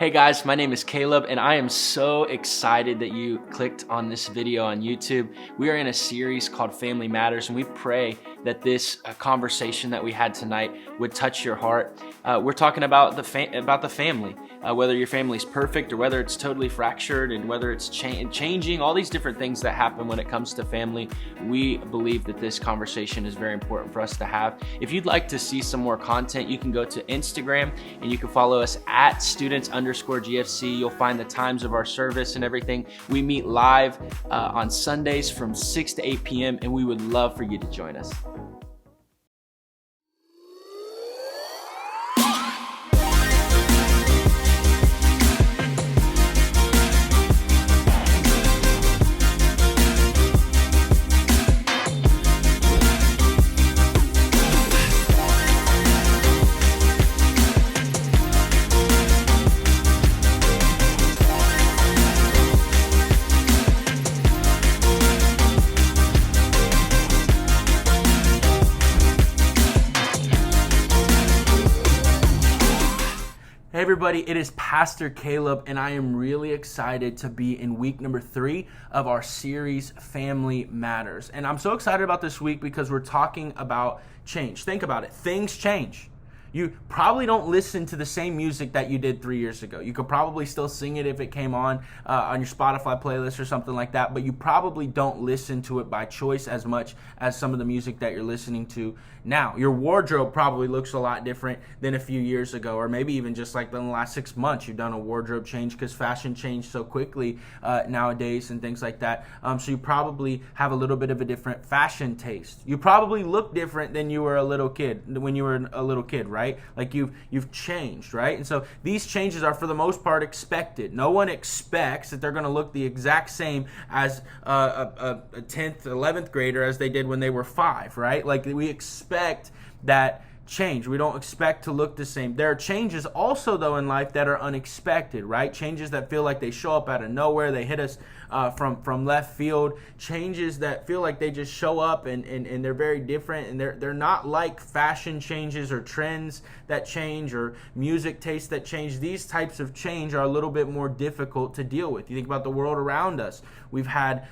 Hey guys, my name is Caleb and I am so excited that you clicked on this video on YouTube. We are in a series called Family Matters and we pray that this conversation that we had tonight would touch your heart. We're talking about the family, whether your family's perfect or whether it's totally fractured and whether it's changing, all these different things that happen when it comes to family. We believe that this conversation is very important for us to have. If you'd like to see some more content, you can go to Instagram and you can follow us at students_GFC. You'll find the times of our service and everything. We meet live on Sundays from 6 to 8 p.m. and we would love for you to join us. Hey everybody, it is Pastor Caleb and I am really excited to be in week number 3 of our series Family Matters. And I'm so excited about this week because we're talking about change. Think about it. Things change. You probably don't listen to the same music that you did 3 years ago. You could probably still sing it if it came on your Spotify playlist or something like that, but you probably don't listen to it by choice as much as some of the music that you're listening to now. Your wardrobe probably looks a lot different than a few years ago, or maybe even just like in the last 6 months, you've done a wardrobe change because fashion changed so quickly nowadays and things like that. So you probably have a little bit of a different fashion taste. You probably look different than you were when you were a little kid, right? Like you've changed, right? And so these changes are for the most part expected. No one expects that they're going to look the exact same as a 10th, 11th grader as they did when they were 5, right? Like we expect that change. We don't expect to look the same. There are changes also, though, in life that are unexpected, right? Changes that feel like they show up out of nowhere. They hit us from left field. Changes that feel like they just show up and they're very different. And they're not like fashion changes or trends that change or music tastes that change. These types of change are a little bit more difficult to deal with. You think about the world around us. We've had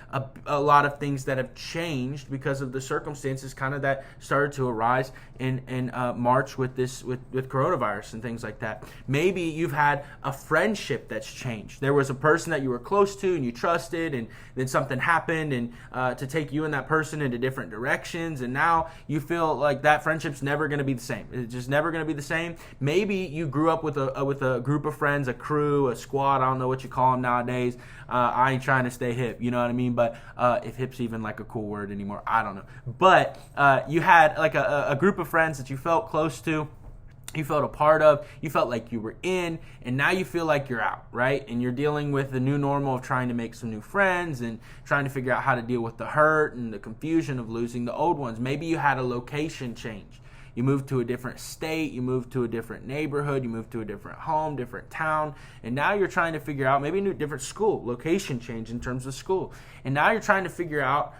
a lot of things that have changed because of the circumstances kind of that started to arise in March with coronavirus and things like that. Maybe you've had a friendship that's changed. There was a person that you were close to and you trusted, and then something happened and to take you and that person into different directions, and now you feel like that friendship's never going to be the same. It's just never going to be the same. Maybe you grew up with a group of friends, a crew, a squad. I don't know what you call them nowadays. I ain't trying to stay hip, you know what I mean? But if hip's even like a cool word anymore, I don't know. But you had like a group of friends that you felt close to, you felt a part of, you felt like you were in, and now you feel like you're out, right? And you're dealing with the new normal of trying to make some new friends and trying to figure out how to deal with the hurt and the confusion of losing the old ones. Maybe you had a location change. You moved to a different state, you moved to a different neighborhood, you moved to a different home, different town, and now you're trying to figure out maybe a different school, location change in terms of school. And now you're trying to figure out,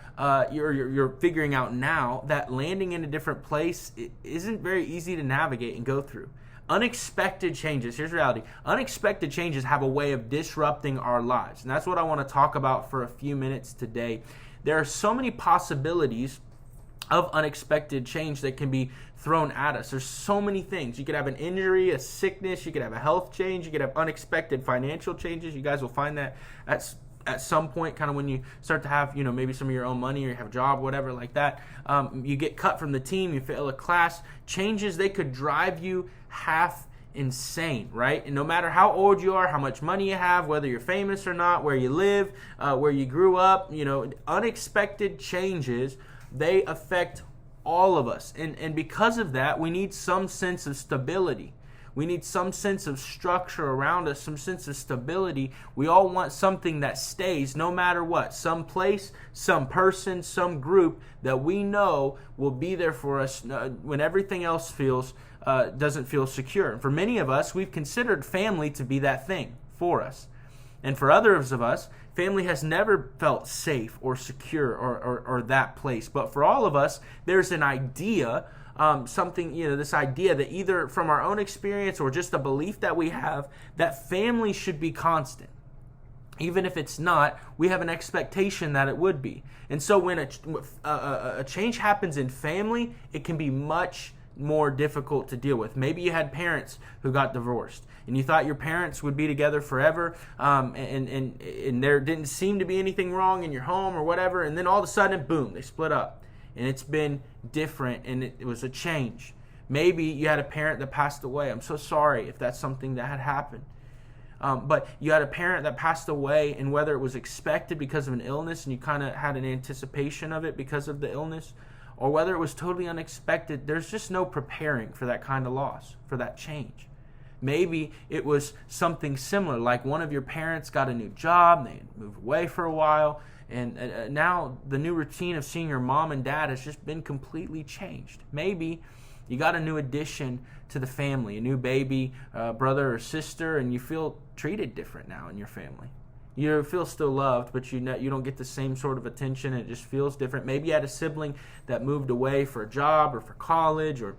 you're figuring out now that landing in a different place isn't very easy to navigate and go through. Unexpected changes, here's reality, unexpected changes have a way of disrupting our lives. And that's what I want to talk about for a few minutes today. There are so many possibilities of unexpected change that can be thrown at us. There's so many things. You could have an injury, a sickness, you could have a health change, you could have unexpected financial changes. You guys will find that at some point, kind of when you start to have, maybe some of your own money or you have a job, whatever like that. You get cut from the team, you fail a class. Changes, they could drive you half insane, right? And no matter how old you are, how much money you have, whether you're famous or not, where you live, where you grew up, unexpected changes, they affect all of us. And because of that, we need some sense of stability. We need some sense of structure around us, some sense of stability. We all want something that stays no matter what. Some place, some person, some group that we know will be there for us when everything else doesn't feel secure. And for many of us, we've considered family to be that thing for us. And for others of us, family has never felt safe or secure or that place. But for all of us, there's an idea something, this idea that either from our own experience or just a belief that we have, that family should be constant. Even if it's not, we have an expectation that it would be. And so when a change happens in family, it can be much more difficult to deal with. Maybe you had parents who got divorced and you thought your parents would be together forever, and there didn't seem to be anything wrong in your home or whatever, and then all of a sudden, boom, they split up. And it's been different, and it was a change. Maybe you had a parent that passed away. I'm so sorry if that's something that had happened. But you had a parent that passed away, and whether it was expected because of an illness and you kind of had an anticipation of it because of the illness, or whether it was totally unexpected, there's just no preparing for that kind of loss, for that change. Maybe it was something similar, like one of your parents got a new job, they moved away for a while, and now the new routine of seeing your mom and dad has just been completely changed. Maybe you got a new addition to the family, a new baby, brother or sister, and you feel treated different now in your family. You feel still loved, but you don't get the same sort of attention. It just feels different. Maybe you had a sibling that moved away for a job or for college, or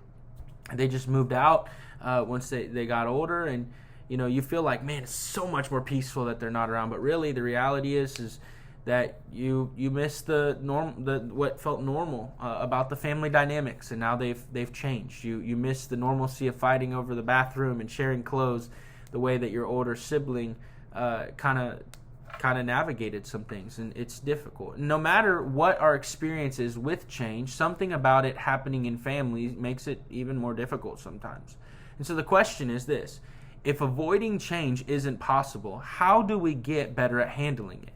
they just moved out once they got older, and you feel like, man, it's so much more peaceful that they're not around. But really, the reality is that you miss what felt normal about the family dynamics, and now they've changed. You miss the normalcy of fighting over the bathroom and sharing clothes, the way that your older sibling kind of navigated some things, and it's difficult. No matter what our experience is with change, something about it happening in families makes it even more difficult sometimes. And so the question is this: if avoiding change isn't possible, how do we get better at handling it?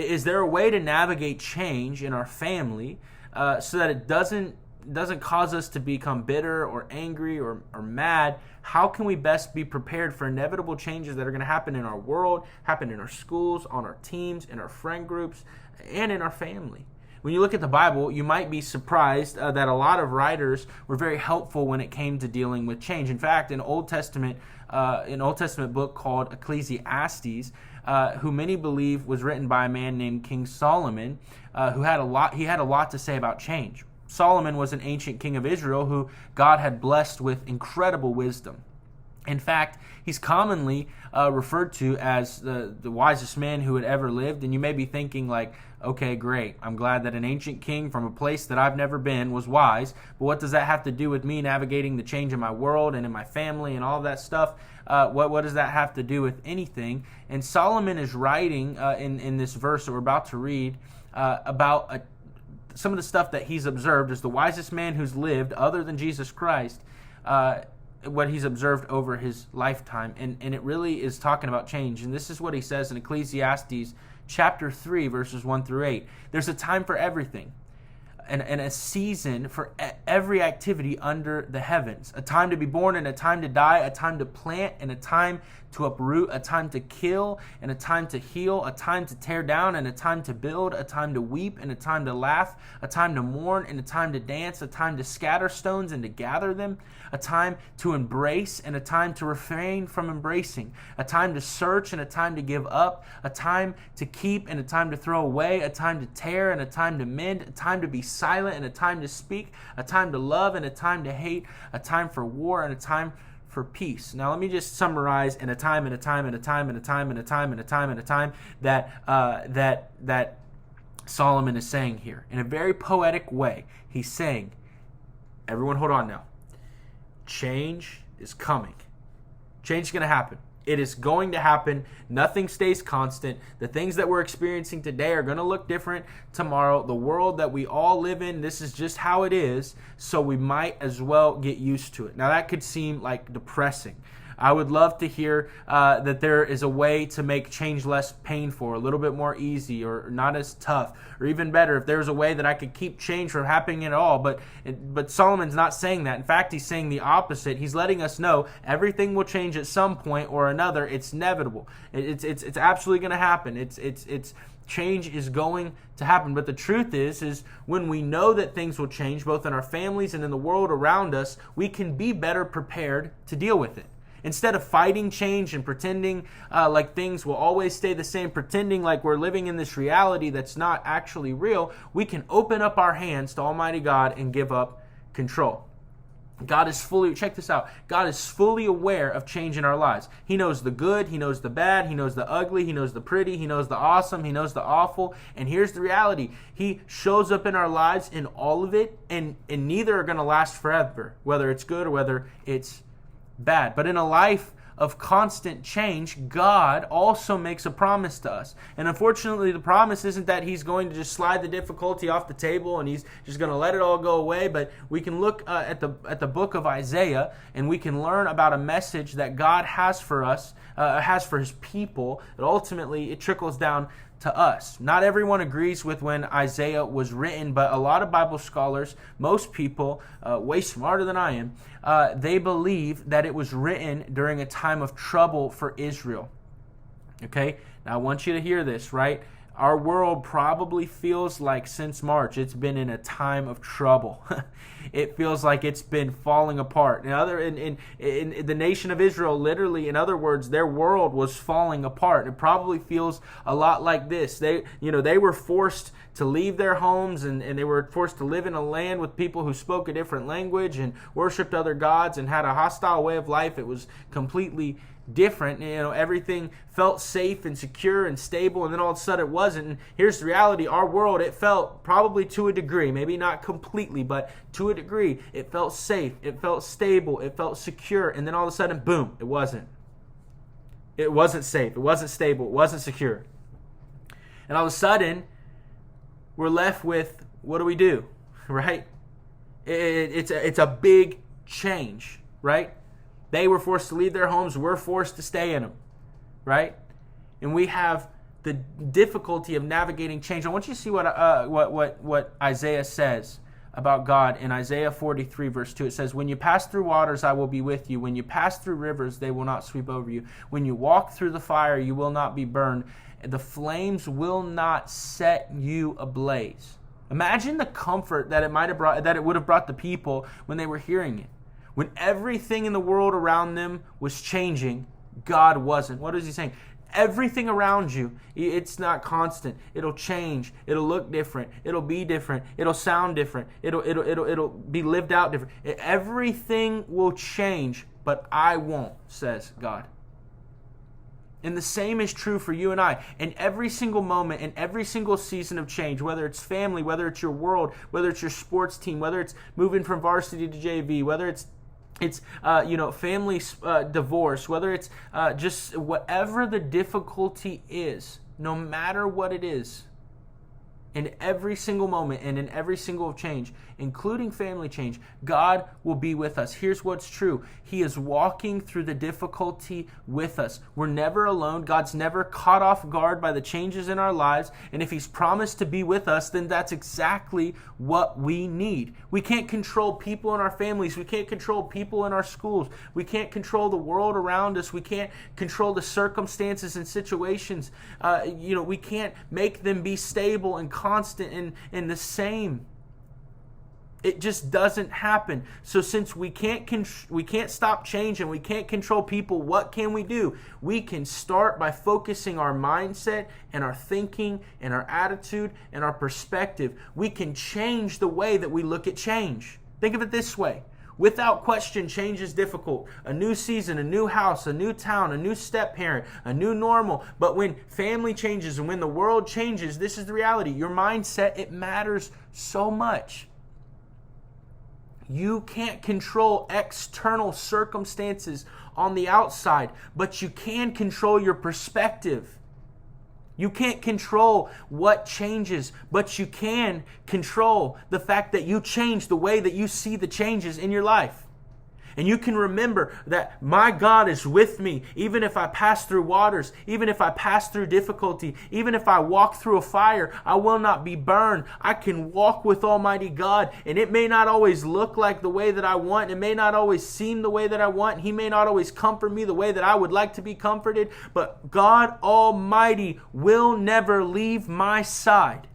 Is there a way to navigate change in our family so that it doesn't cause us to become bitter or angry or mad? How can we best be prepared for inevitable changes that are going to happen in our world, happen in our schools, on our teams, in our friend groups, and in our family? When you look at the Bible, you might be surprised that a lot of writers were very helpful when it came to dealing with change. In fact, an Old Testament book called Ecclesiastes, who many believe was written by a man named King Solomon, who had a lot to say about change. Solomon was an ancient king of Israel who God had blessed with incredible wisdom. In fact, he's commonly referred to as the wisest man who had ever lived. And you may be thinking like, okay, great. I'm glad that an ancient king from a place that I've never been was wise. But what does that have to do with me navigating the change in my world and in my family and all of that stuff? What does that have to do with anything? And Solomon is writing in this verse that we're about to read about some of the stuff that he's observed as the wisest man who's lived other than Jesus Christ, what he's observed over his lifetime. And it really is talking about change. And this is what he says in Ecclesiastes chapter 3, verses 1 through 8. There's a time for everything, and a season for every activity under the heavens. A time to be born and a time to die, a time to plant and a time to uproot, a time to kill and a time to heal, a time to tear down and a time to build, a time to weep and a time to laugh, a time to mourn and a time to dance, a time to scatter stones and to gather them, a time to embrace and a time to refrain from embracing, a time to search and a time to give up, a time to keep and a time to throw away, a time to tear and a time to mend, a time to be silent and a time to speak, a time to love and a time to hate, a time for war and a time for peace. Now let me just summarize in a time and a time and a time and a time and a time and a time and a time that Solomon is saying here. In a very poetic way, he's saying, everyone hold on now. Change is coming. Change is going to happen. It is going to happen. Nothing stays constant. The things that we're experiencing today are going to look different tomorrow. The world that we all live in, this is just how it is, so we might as well get used to it. Now, that could seem like depressing. I would love to hear that there is a way to make change less painful, a little bit more easy, or not as tough, or even better, if there's a way that I could keep change from happening at all. But Solomon's not saying that. In fact, he's saying the opposite. He's letting us know everything will change at some point or another. It's inevitable. It's absolutely going to happen. It's change is going to happen. But the truth is when we know that things will change, both in our families and in the world around us, we can be better prepared to deal with it. Instead of fighting change and pretending like things will always stay the same, pretending like we're living in this reality that's not actually real, we can open up our hands to Almighty God and give up control. check this out. God is fully aware of change in our lives. He knows the good, He knows the bad, He knows the ugly, He knows the pretty, He knows the awesome, He knows the awful. And here's the reality. He shows up in our lives in all of it, and neither are going to last forever, whether it's good or whether it's bad. But in a life of constant change, God also makes a promise to us. And unfortunately, the promise isn't that He's going to just slide the difficulty off the table and He's just going to let it all go away. But we can look at the book of Isaiah, and we can learn about a message that God has for us, has for His people, that ultimately it trickles down to us. Not everyone agrees with when Isaiah was written, but a lot of Bible scholars, most people, way smarter than I am, they believe that it was written during a time of trouble for Israel. Okay? Now I want you to hear this, right? Our world probably feels like since March it's been in a time of trouble. It feels like it's been falling apart. In the nation of Israel, literally, in other words, their world was falling apart. It probably feels a lot like this. They were forced to leave their homes, and they were forced to live in a land with people who spoke a different language and worshiped other gods and had a hostile way of life. It was completely different. Everything felt safe and secure and stable, and then all of a sudden it wasn't. And here's the reality. Our world, it felt probably to a degree, maybe not completely, but to a degree, it felt safe, it felt stable, it felt secure, and then all of a sudden, boom, it wasn't. It wasn't safe, it wasn't stable, it wasn't secure. And all of a sudden, we're left with, what do we do, right? It's a big change, right? They were forced to leave their homes. We're forced to stay in them, right? And we have the difficulty of navigating change. I want you to see what Isaiah says about God in Isaiah 43, verse 2. It says, "When you pass through waters, I will be with you. When you pass through rivers, they will not sweep over you. When you walk through the fire, you will not be burned. The flames will not set you ablaze." Imagine the comfort that it would have brought the people when they were hearing it. When everything in the world around them was changing, God wasn't. What is He saying? Everything around you, it's not constant. It'll change. It'll look different. It'll be different. It'll sound different. It'll be lived out different. Everything will change, but I won't, says God. And the same is true for you and I. In every single moment, in every single season of change, whether it's family, whether it's your world, whether it's your sports team, whether it's moving from varsity to JV, whether it's family divorce, whether it's just whatever the difficulty is, no matter what it is, in every single moment and in every single change, including family change, God will be with us. Here's what's true. He is walking through the difficulty with us. We're never alone. God's never caught off guard by the changes in our lives. And if He's promised to be with us, then that's exactly what we need. We can't control people in our families. We can't control people in our schools. We can't control the world around us. We can't control the circumstances and situations. We can't make them be stable and constant and the same. It just doesn't happen. So since we can't stop changing, we can't control people, what can we do? We can start by focusing our mindset and our thinking and our attitude and our perspective. We can change the way that we look at change. Think of it this way. Without question, change is difficult. A new season, a new house, a new town, a new step-parent, a new normal. But when family changes and when the world changes, this is the reality. Your mindset, it matters so much. You can't control external circumstances on the outside, but you can control your perspective. You can't control what changes, but you can control the fact that you change the way that you see the changes in your life. And you can remember that my God is with me, even if I pass through waters, even if I pass through difficulty, even if I walk through a fire, I will not be burned. I can walk with Almighty God, and it may not always look like the way that I want. It may not always seem the way that I want. He may not always comfort me the way that I would like to be comforted, but God Almighty will never leave my side.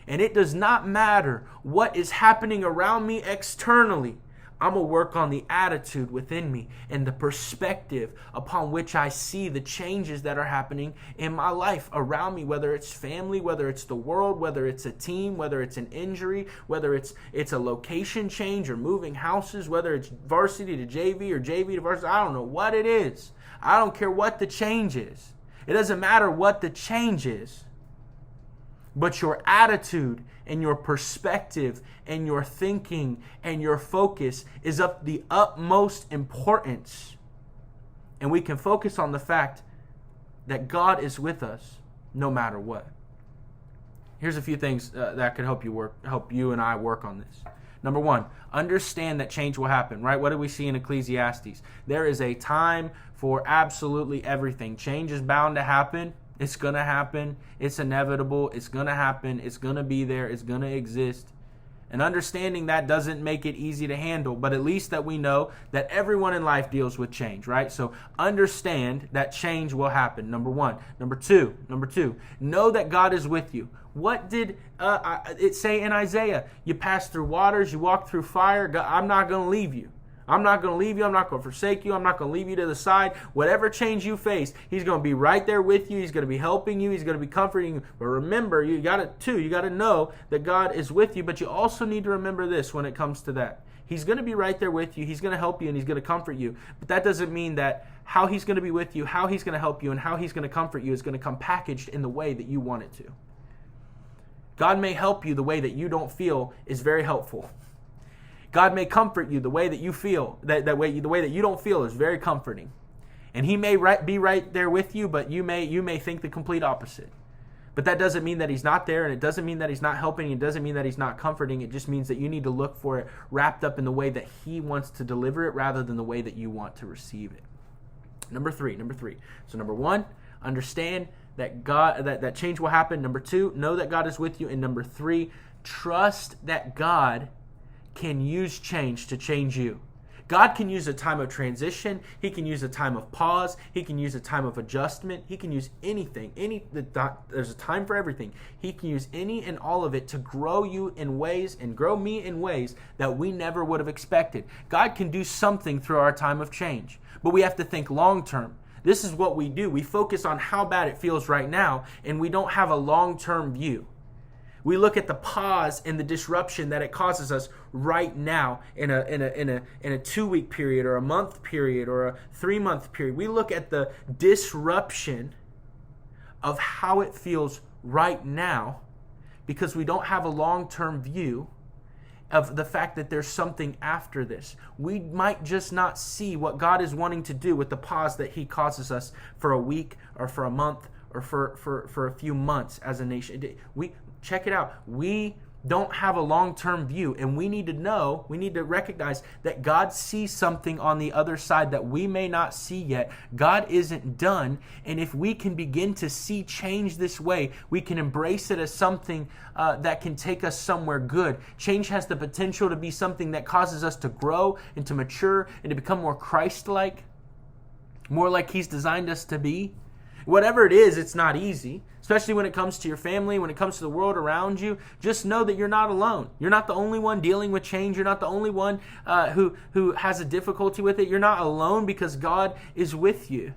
And it does not matter what is happening around me externally. I'm going to work on the attitude within me and the perspective upon which I see the changes that are happening in my life around me, whether it's family, whether it's the world, whether it's a team, whether it's an injury, whether it's a location change or moving houses, whether it's varsity to JV or JV to varsity. I don't know what it is. I don't care what the change is. It doesn't matter what the change is. But your attitude and your perspective and your thinking and your focus is of the utmost importance. And we can focus on the fact that God is with us no matter what. Here's a few things that could help you and I work on this. Number one, understand that change will happen, right? What do we see in Ecclesiastes? There is a time for absolutely everything. Change is bound to happen. It's going to happen. It's inevitable. It's going to happen. It's going to be there. It's going to exist. And understanding that doesn't make it easy to handle, but at least that we know that everyone in life deals with change, right? So understand that change will happen, number one. Number two, know that God is with you. What did it say in Isaiah? You pass through waters, you walk through fire. God, I'm not going to leave you. I'm not going to leave you. I'm not going to forsake you. I'm not going to leave you to the side. Whatever change you face, He's going to be right there with you. He's going to be helping you. He's going to be comforting you. But remember, you got to know that God is with you. But you also need to remember this when it comes to that. He's going to be right there with you. He's going to help you and He's going to comfort you. But that doesn't mean that how He's going to be with you, how He's going to help you, and how He's going to comfort you is going to come packaged in the way that you want it to. God may help you the way that you don't feel is very helpful. God may comfort you the way that you feel, the way that you don't feel is very comforting. And He may be right there with you, but you may think the complete opposite. But that doesn't mean that He's not there, and it doesn't mean that He's not helping, it doesn't mean that He's not comforting. It just means that you need to look for it wrapped up in the way that He wants to deliver it rather than the way that you want to receive it. Number three. So number one, understand that that change will happen. Number two, know that God is with you. And number three, trust that God can use change to change you. God can use a time of transition. He can use a time of pause. He can use a time of adjustment. He can use anything. There's a time for everything. He can use any and all of it to grow you in ways and grow me in ways that we never would have expected. God can do something through our time of change, but we have to think long term. This is what we do. We focus on how bad it feels right now, and we don't have a long-term view. We look at the pause and the disruption that it causes us right now in a 2-week period or a month period or a 3-month period. We look at the disruption of how it feels right now because we don't have a long-term view of the fact that there's something after this. We might just not see what God is wanting to do with the pause that He causes us for a week or for a month or for a few months as a nation. Check it out. We don't have a long-term view, and we need to recognize that God sees something on the other side that we may not see yet. God isn't done, and if we can begin to see change this way, we can embrace it as something that can take us somewhere good. Change has the potential to be something that causes us to grow and to mature and to become more Christ-like, more like He's designed us to be. Whatever it is, it's not easy, especially when it comes to your family, when it comes to the world around you. Just know that you're not alone. You're not the only one dealing with change. You're not the only one who has a difficulty with it. You're not alone because God is with you.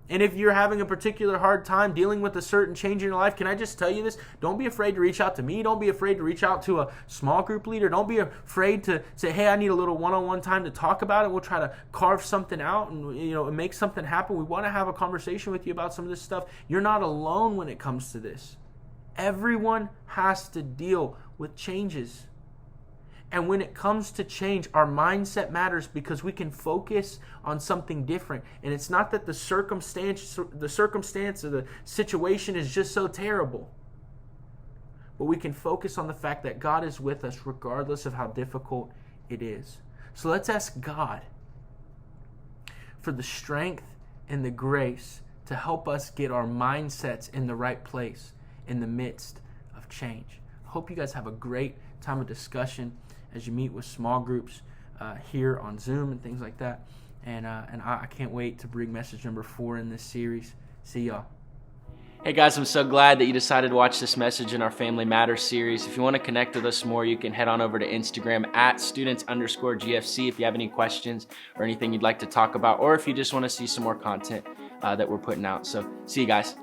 And if you're having a particular hard time dealing with a certain change in your life, can I just tell you this? Don't be afraid to reach out to me. Don't be afraid to reach out to a small group leader. Don't be afraid to say, hey, I need a little one-on-one time to talk about it. We'll try to carve something out and make something happen. We want to have a conversation with you about some of this stuff. You're not alone when it comes to this. Everyone has to deal with changes. And when it comes to change, our mindset matters because we can focus on something different. And it's not that the circumstance or the situation is just so terrible. But we can focus on the fact that God is with us regardless of how difficult it is. So let's ask God for the strength and the grace to help us get our mindsets in the right place in the midst of change. I hope you guys have a great time of discussion as you meet with small groups here on Zoom and things like that. And I can't wait to bring message number 4 in this series. See y'all. Hey guys, I'm so glad that you decided to watch this message in our Family Matters series. If you want to connect with us more, you can head on over to Instagram at students_GFC if you have any questions or anything you'd like to talk about, or if you just want to see some more content that we're putting out. So see you guys.